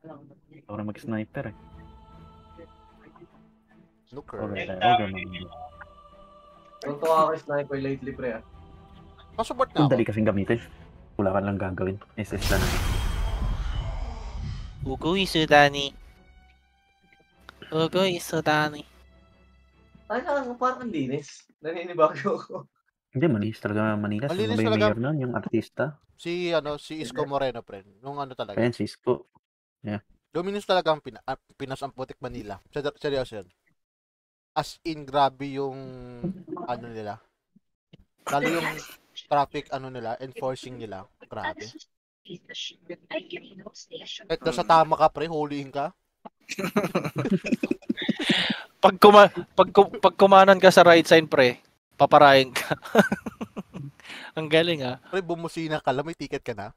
Ako na mag-sniper eh. Snooker. Ogre man. Tunto ka kay sniper lately, pre. Pasubot na Kung ako. dali kasing gamitin. Wala ka lang gagawin. SS lang. Ugo Isudani. Ugo Isudani. Ay, parang linis. Naninibago ako. Hindi, malinis talaga Manila. Sino Malinis ba yung talaga. mayor nun? Yung artista? Si Isko Moreno, friend. Nung ano talaga. Ayan, si Isko. Luminous talaga ang Pinas ang putik Manila. Seryoso yun. As in, grabe yung ano nila. Lalo yung traffic ano nila, enforcing nila. Grabe. Kahit nasa tama ka, pre, huliin ka. Pag kumanan ka sa right side, pre, paparahin ka. Ang galing ah. Pre, bumusina ka lang, may ticket ka na.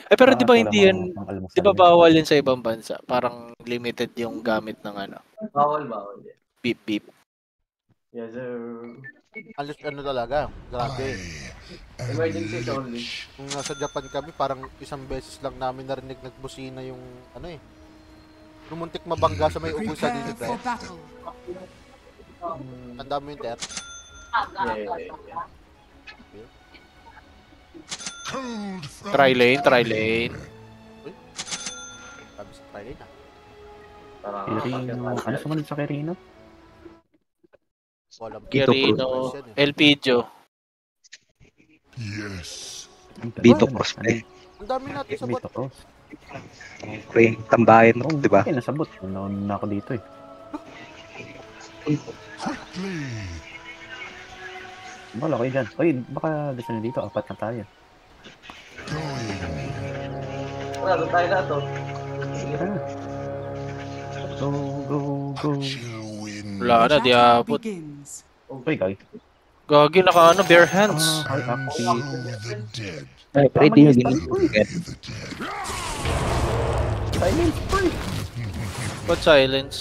Pero di ba Wala hindi mga yan, pang-almusal di ba yun. bawal yun sa ibang bansa? Parang limited yung gamit ng ano, Bawal. beep beep. Yes, sir. Ano talaga, grabe. Emergency only. Kung nasa Japan kami, parang isang beses lang namin narinig nagbusina yung ano eh. Lumuntik mabangga sa may ugoy sa dito, pre. Tanda mo yung ter. Yeah. Try lane. Sabi sa Friday na. Parang Kirino. Ano sumunod sa Kirino? Walang Kirino, Elpidio. Yes. Bito Cross, Ano? eh. Ang dami natin sa bot. Bito Cross. Pre, tambahin mo, Oo, di ba? Okay, nasabot. Nauna na ako dito eh. Quickly. Wala kayo dyan. Uy, baka gusto nyo dito. Apat na tayo. Going. wala, doon tayo na to. Tara. Go. Chill wind. Wala na, di abot. Uy, guys. Gagi, naka ano, bare hands. Ay, actually. Follow the dead. Ay, pre, di nyo Follow ginigit. the dead. Silence, boy. What silence?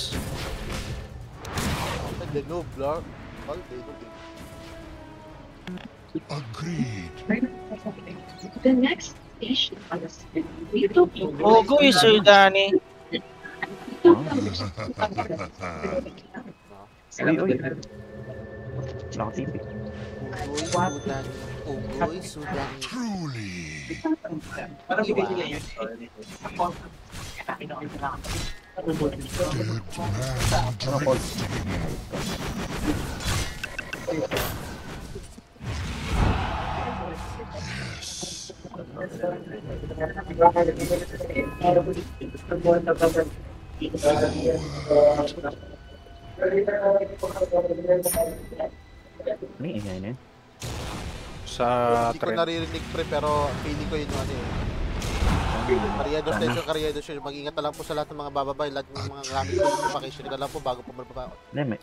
Hindi, no, blur. Okay, no. Agreed. The next station is Vito Ugo Isudani. Uy. Wala ka TV. Ugoy, Sudan. Truly. Parang bigay nila yun. Good man drifting. Yes. Ano yung ingay na yun? Sa Hindi ko trend. naririnig, pre, pero feeling ko yun yung ano eh. Karyedos yun. Mag-ingat na lang po sa lahat ng mga bababay, lahat ng mga gamit ko, pakisyon na lang po bago po mababa. Hindi,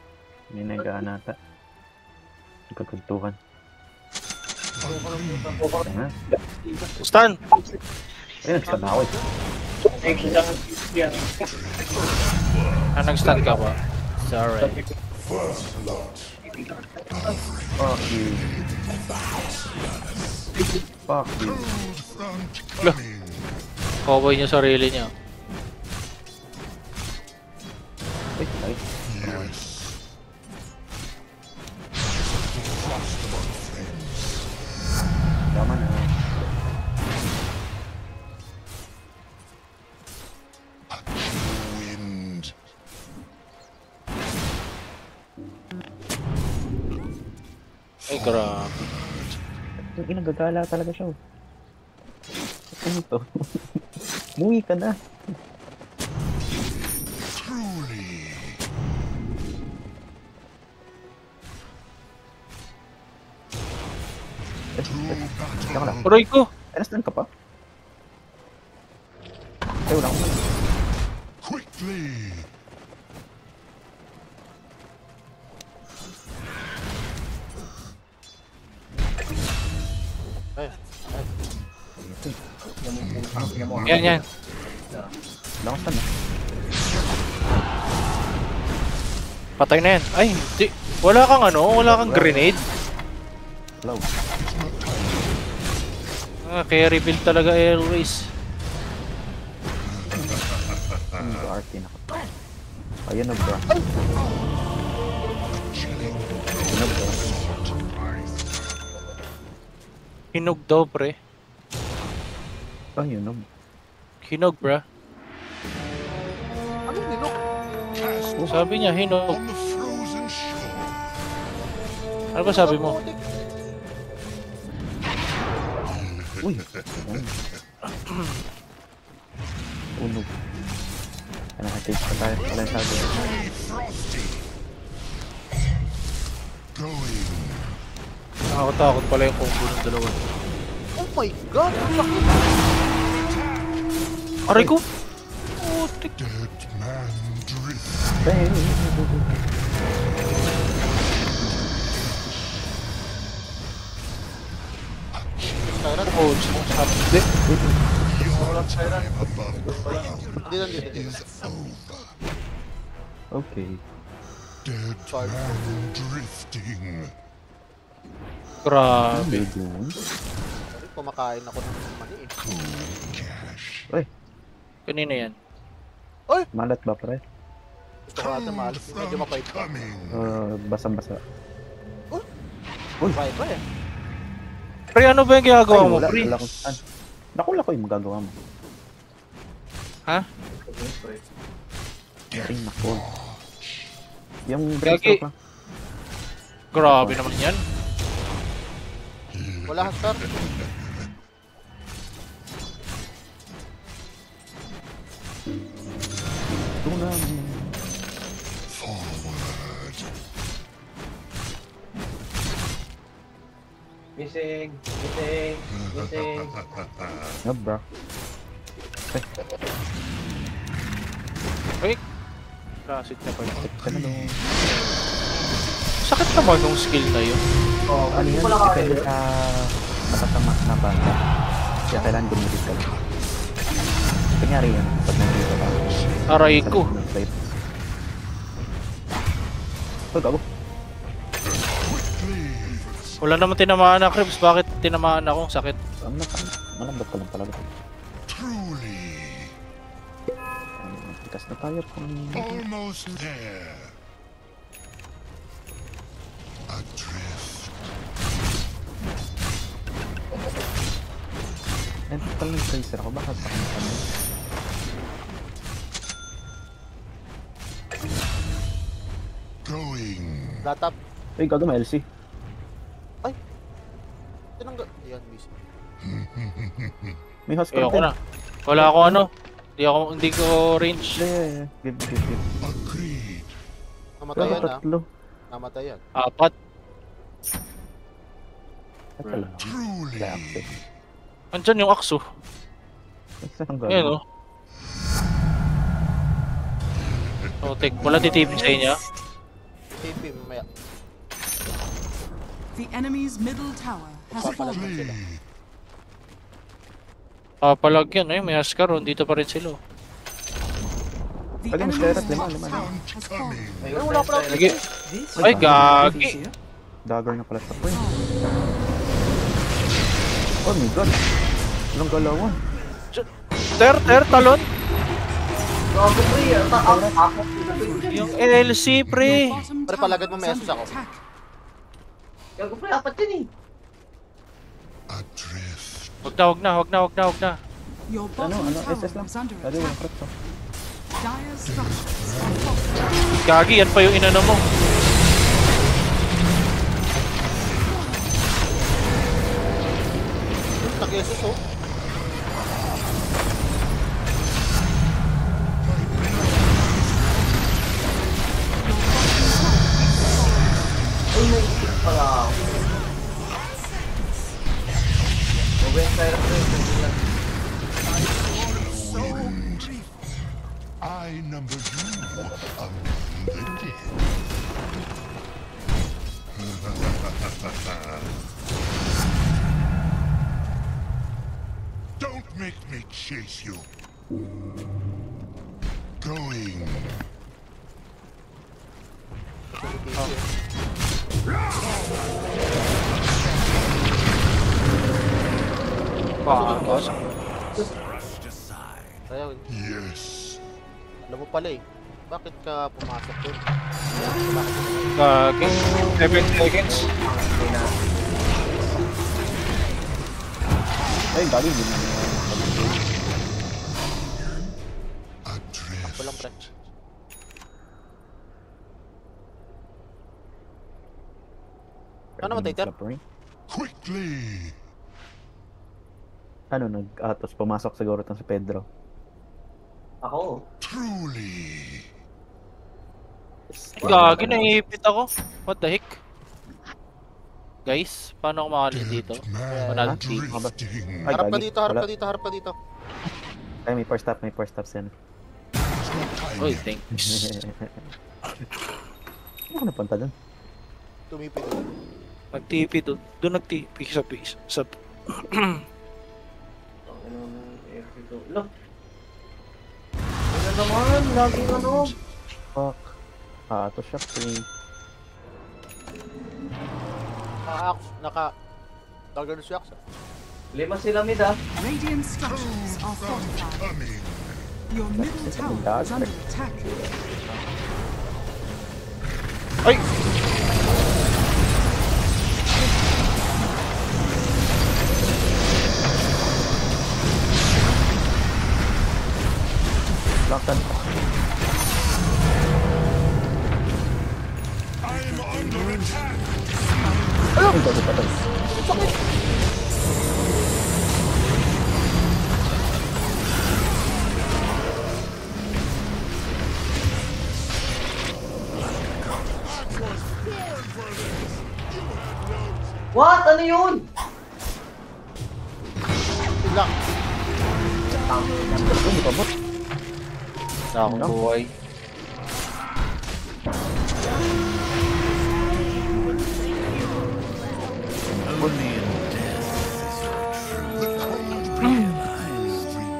may nagaan nata. Nagkakuntukan. Tanga. Stan! Ay, nagstun na ako eh. Nag-stand ka ba? Sorry. First blood. Fuck you. Fuck you. Cold front coming. Cowboy niya sarili niya. Wait, ay. Yes. Frost among friends. Tama na. Wind. Ay, grabe. Yung inagagala talaga siya. Ano to? Muwi ka na. Truly. To Teka lang. Aray ko! Nasaan ka pa? Ay, wala akong mali. quickly. Yan. Wala akong stun. Patay na yan. Ay, di. Wala kang ano? Wala kang grenade? Hello. Kaya rebuild talaga Airways. Yung RT na ka. Ayan na bro. Chilling Ayan na bro. Hinog daw, pre. Ah, yun na. Hinog, bra. Anong nilok? cast Sabi niya, hinog. on the frozen shore. Ano ba sabi mo? Uy. Unog. Ano ka-taste pa tayo? Wala yung sabi. Stay frosty. Going. Nakakatakot pala yung combo ng dalawa. Oh my god! Ang laki! Aray ko! Putik. Dead man drift. Hey. Tyrant. Oh, sabi. Your time above ground Hindi lang dito. is over. Okay. Dead Sorry. man drifting. Grabe. Dun. Sorry, kumakain ako ng mani eh. Cold cash. Kanina yan. Malat ba pre? Gusto ko natin maalis. Medyo mapait pa. coming. Basang-basa. Mapait pa eh. Pre, ano ba yung ginagawa mo, pre? Wala akong saan. Nakula ko yung magagawa mo. Ha? Ay, nakul. Yung Gagi. breakstroke lang. Grabe naman yan. Wala Hunter. Tunang. Forward. Missing. Missing. Missing. Nga bro. Classic na pa yun. Tika na dun. Sakit naman yung skill na yun. Oh, Ano yan? wala ka Depende sa matatamak na banda. Kaya kailangan gumulit ka lang. Kunyari yan. Pag nandito ka. Aray sa ko. likod ng plate. Oh, gago. Wala naman tinamaan na, Krebs. Bakit tinamaan ako? Sakit. Malambot ka lang talaga. Truly. Tikas na tayo kung... Almost there. Adrift. Total ng tracer ako. Bakit pa kami? Going. Latap. Ay, gago may LC. Tinanggal. Yan, miss. May host Ayoko na. Wala ako ano. Hindi ko range. Yeah. Give. Agreed. Namatay Pero yan ah. tatlo. Namatay yan. 4. Ito lang. Truly. Reactive. Andyan yung Aksu. Saan ang gago? Ayan o. Oh, wala titipin sa inyo. TP mamaya. The enemy's middle tower has fallen. Flee. Papalag yan. Ayun, may Huskar. Dito pa rin sila. The Pwede mas enemy's kairat, lima, top lima. tower has fallen. Coming. Ay, wala pa lang. Sige. Ay, gagi. Dagger na pala sa point. Oh my god. Walang galawan. Talon. Gago pre. Ako. Yung LC, pre. Bottom Pre, tower palagad mo is message under ako. attack. Gago pre. Apat yan eh. Adrift. Wag na. Your bottom SS tower lang. is under Dali, walang attack. crap to. Dire structures are falling. Gagi, yan pa yung inano mo. Nag-SS oh. Ay, naisip pala ako. Mabeng tayo pre. Wind. I number you among the dead. Don't make me chase you. Going. Pakas. Ayaw. Yes. Alam mo pala eh. Bakit ka pumasok dun? Gagi. 7 seconds. Ay, galing din naman. Walang pre. Ano namatay, Ter? Quickly. Ano, tapos pumasok siguro itong si Pedro. Ako. Truly. Gagi, naiipit ako. What the heck? Guys, paano ako makali dito? Man Penalty. drifting. Ay, Harap ka gagi. dito, harap Wala. ka dito, harap ka dito. Ay, may first stops yan. Uy, thanks. Ano ka napunta dun? Tumipid doon. Nag-TP doon. Doon nag-TP sa base. Sa... Look. Ano naman? Laging ano? Fuck. To shop 3. Tawag na si Axe. 5 sila mid ah. Radiant structures are fortified. Coming. Your middle tower is under attack. Ay! Lockdown. I'm under attack. Ay, gago pa to. What? Ano yun? Ilang. Hindi pa bot. Nakakuhay.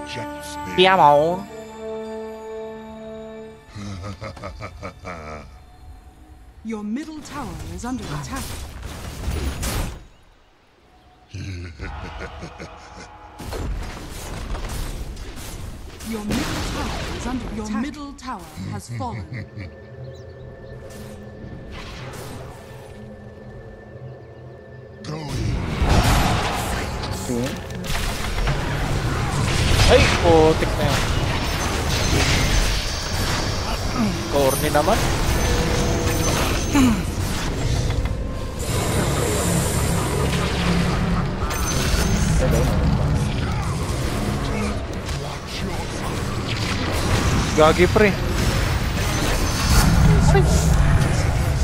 Rejects me. Piamon. Your middle tower is under attack. Your middle tower is under attack. Your middle tower has fallen. Going. Sige. Ay, putik na yan. Corny naman. Gagi pre.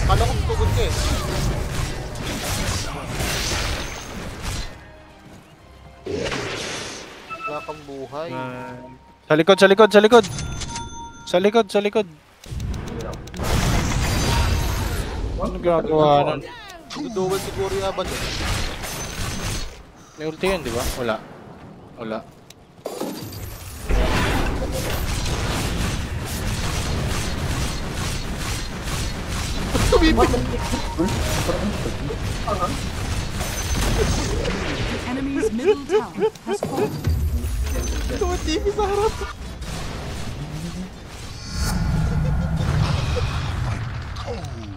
Kala ko tutugod ka eh. Wala kang buhay. Sa likod, sa likod, sa likod. Sa likod, sa likod. Ano ginagawa nun? Duduwal siguro yung abad eh. May ulti yun, di ba? Wala. Wala. The enemy's middle tower has fallen. Tumatipi sa harap.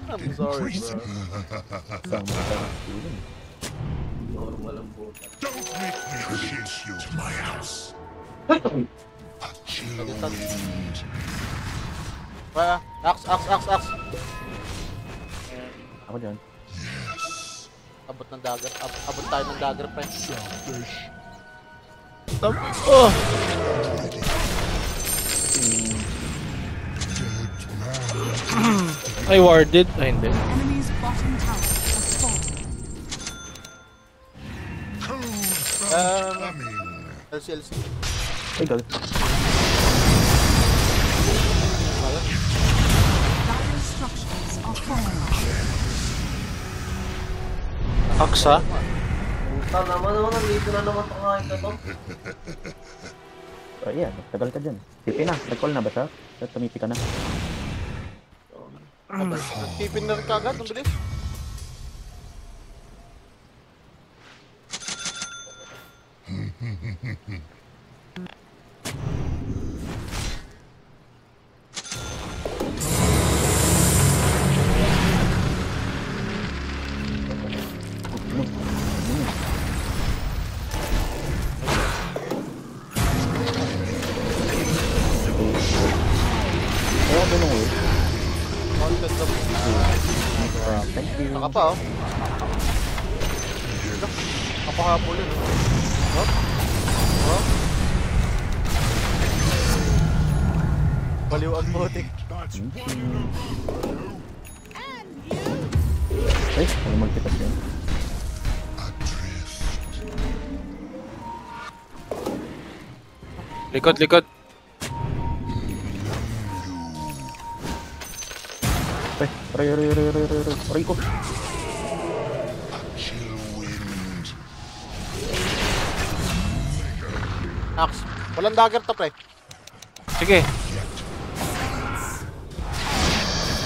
I'm sorry, bro. Normal ang puta. Don't make me chase you to my house. A chill wind. Axe. Ako dyan. Yes. Abot ng dagger. Abot tayo ng dagger, friend. Selfish. Oh! Dead man. I warded. Ay, hindi. The enemy's bottom tower has fallen. Cold coming. LCLC. Ay, gago. Dire structures are falling. Aksa. Puta naman naman, nandito na naman pangain na to. Ayan, tagal ka dyan. Tipi na. Nag-call na ba siya? Tumipi ka na. Tipin na rin kagad. Ang bilis. Thank you. Saka pa, oh. Kapahabol yun, oh. Oh. Baliw ang putik. Ay, ano magkitas yun? Likod, likod. Ay, aray ko. Chill wind. Ax, walang dagger to, pre. Sige.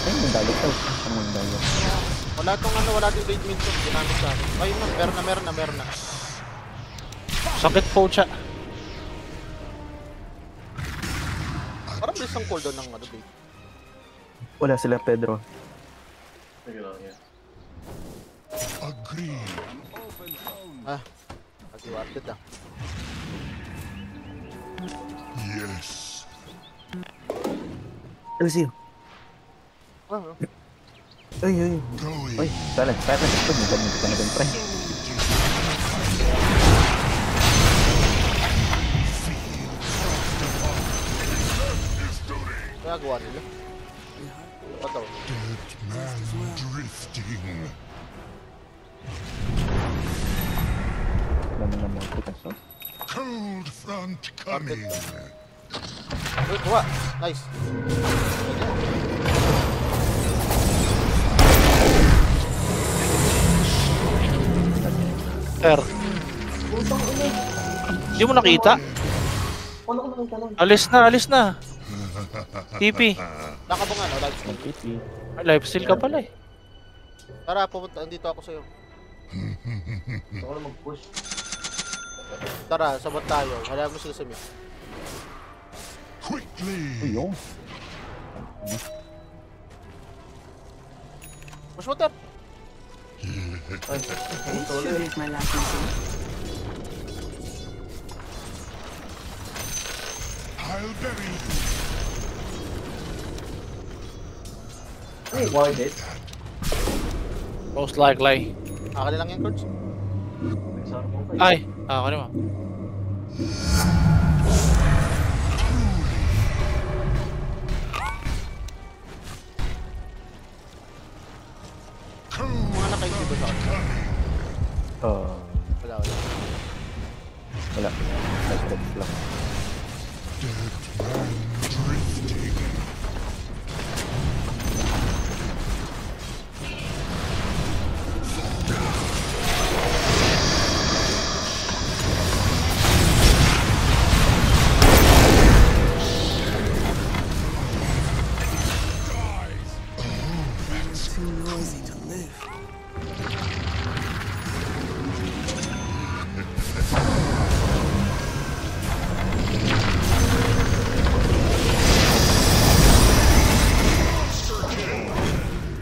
Ay, may dalit daw. Ano yung dalit? Wala tong ano, wala tong blade minto. Ginamit sa akin. Ayun na, meron na. Sakit po siya. Parang bilis ang cooldown ng ano, blade. Wala sila, Pedro. Sige lang, yan. Agreed. Nag-rewarded ah. Yes. Ay, siyo. Ay. Going. Ay, silence. Ito, may gamit ka na dun, pre. Kaya gawa nila. Ito. Dead man drifting. Dami na multitas, oh. Cold front coming. Uy, kuha. Nice. Sir. Hindi mo nakita? Alis na. TP. Nakabang ano, live steal. Completely. Lifesteal ka pala eh. Tara, pumunta. Andito ako sa'yo. Gusto ko na mag-push. Tara, sabot tayo. Wala mo sila sa mid. Quickly. Uy, yun. Push mo, Ter. Ay, ito ulit. I'll bury you. Ay, warded. Most likely. Akin na lang yan, Kurtz. Sorry mo pa. Ay, ako naman. Mga nakaintid ba sa akin? Wala. Wala. That's lang. Dead man drifting.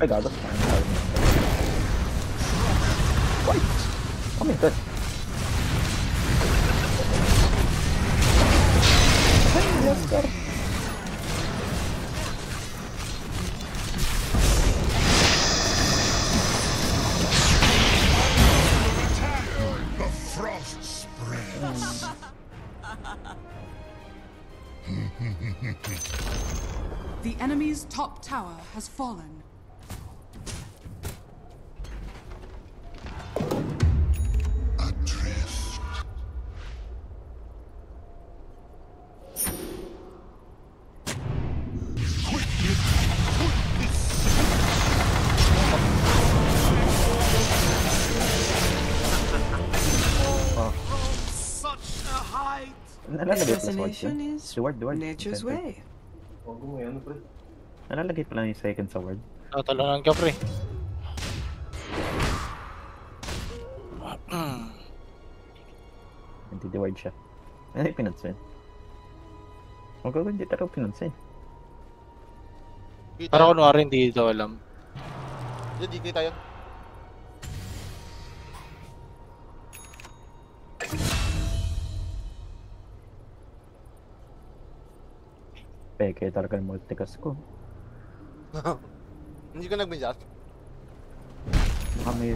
Ay, gago. What? Oh my god. Ay, Lester. The frost spreads. The enemy's top tower has fallen. Adrift. Nalalagay plus ward yun. Reward. Nature's way. Huwag mo yan, pre. Nalalagay pala yung second sa ward. Tatalanan ka, pre. Nagdi-ward siya. Ano yung pinansin? Huwag ako hindi taro pinansin. Para kunwari hindi ito alam. Hindi kita yun. Peke talaga yung multicast ko. Hindi ka nag-adjust. Baka may...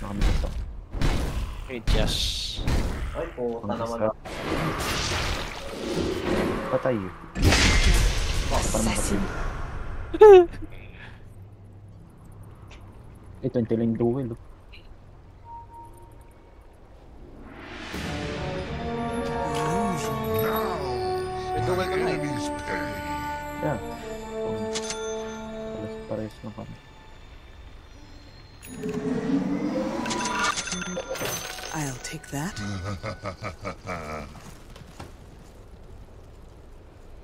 Baka may gusto. Yes. Ay, puta Ang naman. gusto. Patay. Para makapin. Ito yung tiling duel. Oh. May duel ka na eh. Enemies pay. Yeah. Pares na kami. I'll take that.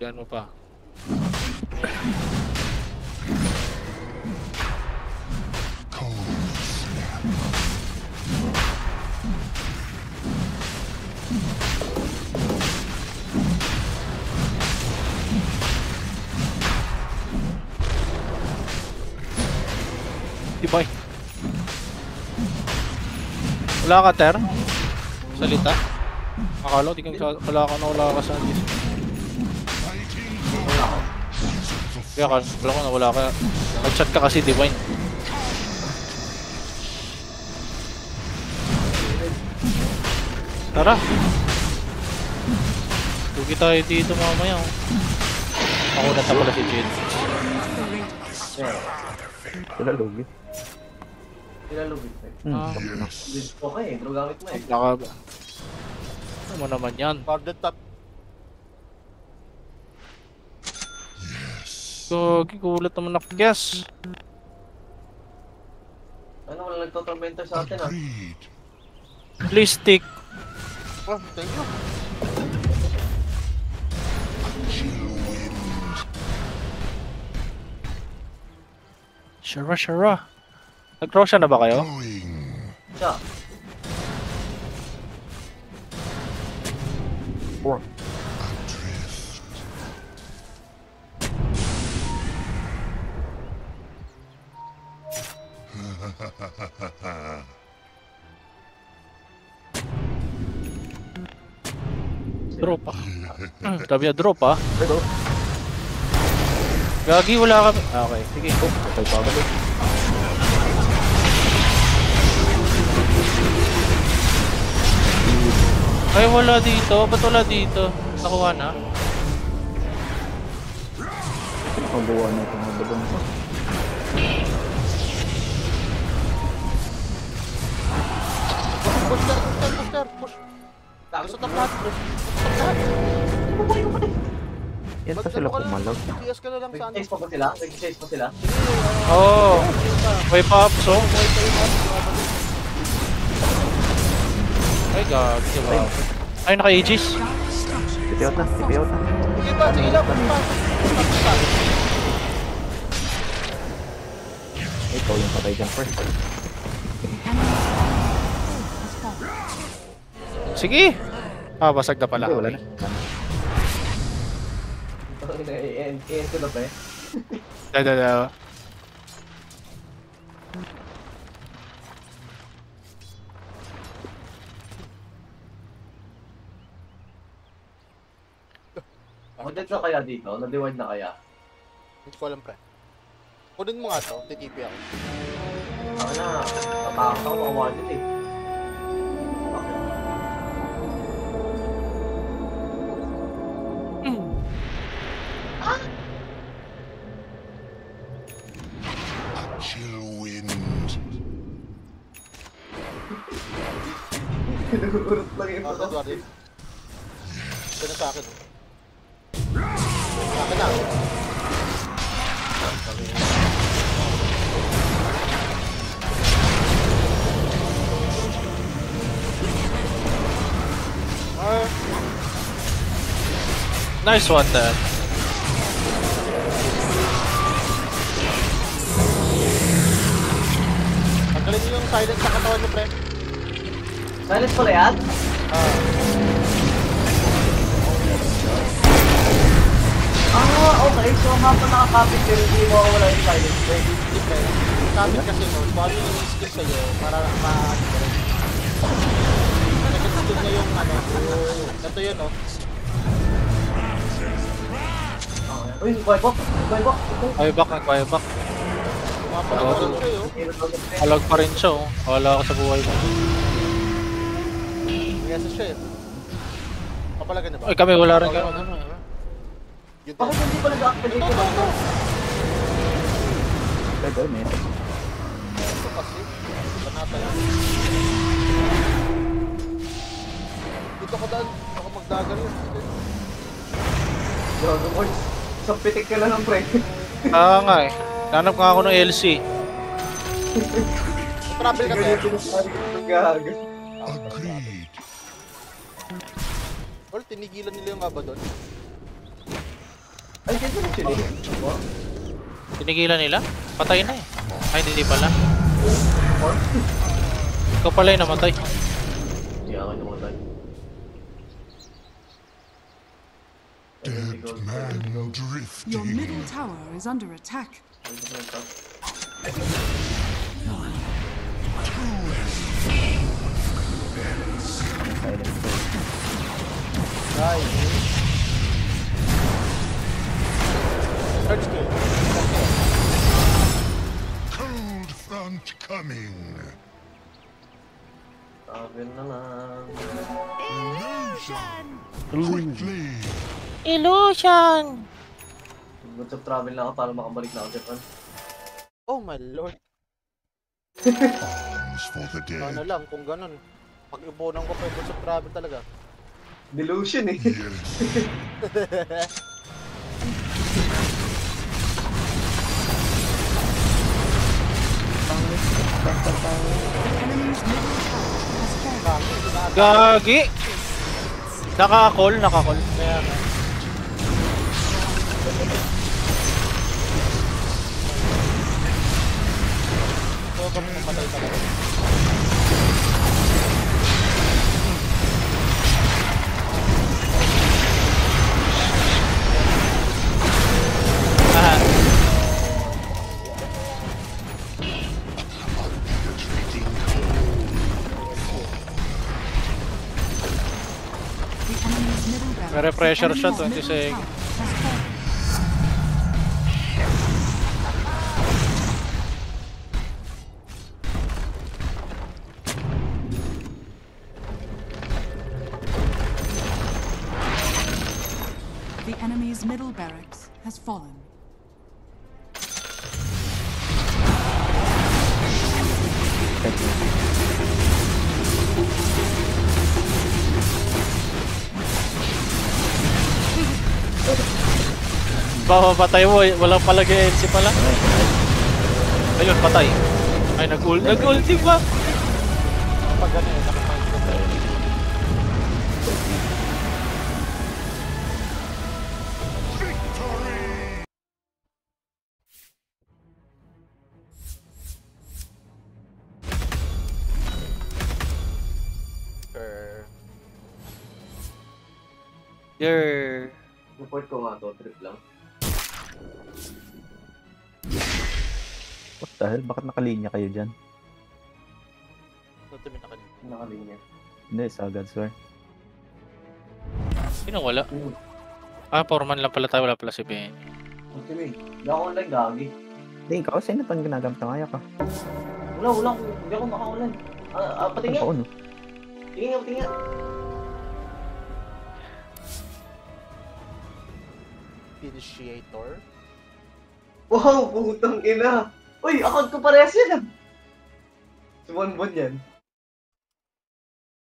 Yan mo pa. Cold snap. Tibay. Wala ka, Ter? Salita? Akala, di kang wala ka sa list. Fighting Kaya ka, wala ko na wala ka. Nag-chat ka kasi, Divine. Tara. Tugi tayo dito mamaya. Oh. Ako na pala si Jade. Sila logi. Sila lubit mo. Ah, Lubit ko ka eh. Drugamit mo eh. naka... Ano mo naman yan? Guarded top. Gagi, kulat naman ako guess. Ano, wala nagtotormentor sa atin ah. agreed. Please stick. Oh, thank you. Chill wind. Shara. Nag-cross na ba kayo? Going. Siya. Adrift. Drop ah. Sabi niya drop ah. Gagi, wala kami. Ah, okay, sige. Patay pa ba? Ay, wala dito. Ba't wala dito? Nakuha na? Mabuha na itong mababang ko. Push. Nasa top lahat, bro. Yan pa sila kumalag. PS ka na lang sa ano. Nag-chase pa ba sila? Nag-chase pa sila? Oo. Oh, wipe up, so. Ay, gagi, diba? Ay, naka-Aegis. Tipiot na. Sige lang, push pa. Ikaw yung patay dyan first. Sige. Ah, basag na pala. Hindi, wala na. I-end ko na pa eh. Da. Mag-dead na kaya dito? Na-divide na kaya? Hindi ko alam, pre. Kunin mo nga to, TTP ako. Ako na, tatakot ako makawanit eh. Chill wind. Pinagurot lang yung Guarded, guarded. Ito na sa akin. Sa akin na. Nice one, Dad. Tanggalin niyo yung silence sa katawan niyo, pre. Silence pala yan? Okay. So habang nakakapit yun, hindi mo wala yung silence break. Hindi, pre. Kapit kasi no, kung ano yung skill sa'yo, para ma-ano ka rin. Nag-skill niya yung ano, ito yun, no? Uy, buy back. Buyback. Mga Papalagan siya yun. Alag pa rin siya, oh. Wala ako sa buhay ko. Yes, siya eh. Papalagan niya ba? Ay, kami wala rin Okay, ka. okay. Yun Bakit din. hindi pa nag-activate yung ano? Pwede, may Ito kasi. Panata yan. Dito ka daan. Baka magdagal yun. Gago boys. Sa pitik ka lang ng pre. Nga eh. Nanap nga ako ng LC. Travel ka Ganyan tayo. sinasabi ko ng gago. Agreed. Or tinigilan nila yung aba doon. Ay, dito na siya eh. Tinigilan nila? Patay na eh. Ay, hindi pala. Ikaw pala yung namatay. Hindi ako namatay. Dead man Your middle drifting. tower is under attack. silent break. Search kill. Cold front coming. Sabi na lang. Quickly. Illusion! Good sa travel na ako para makabalik na ako Japan. Oh my lord. Arms for the Ano dead. lang, kung ganun. Pag-ipunan ko pa yung sa travel talaga. Delusion eh. Yes. Enemy's middle tower has fallen. Gagi! Naka-call, naka-call. Kaya nga. So, kung mamatay talaga. Ah, The enemy's middle barracks. May pressure The siya, enemy's 20 middle seconds. tower has fallen. The enemy's middle barracks has fallen. Papapatay mo, walang palagay LC pala. Ayun, patay. Ay, nag-ulti ba? Pag ganun yun, nakapag ko tayo. Victory. Yeah. Report ko nga to, trip lang. What the hell? Bakit nakalinya kayo dyan? Natumin na kanina. Nakalinya. Hindi, sa Godswear. Sino wala? Ah, foreman lang pala tayo, wala pala si Ben. Ultimate. Hindi ako online gagi. Hindi, ikaw sino itong ginagamit ng kaya ka? Wala. Hindi ako maka-online. Patingin. Oo, no? Tingin. Initiator. Wow, putang ina. Uy, account ko parehas yan ah. Si Bonbon yan.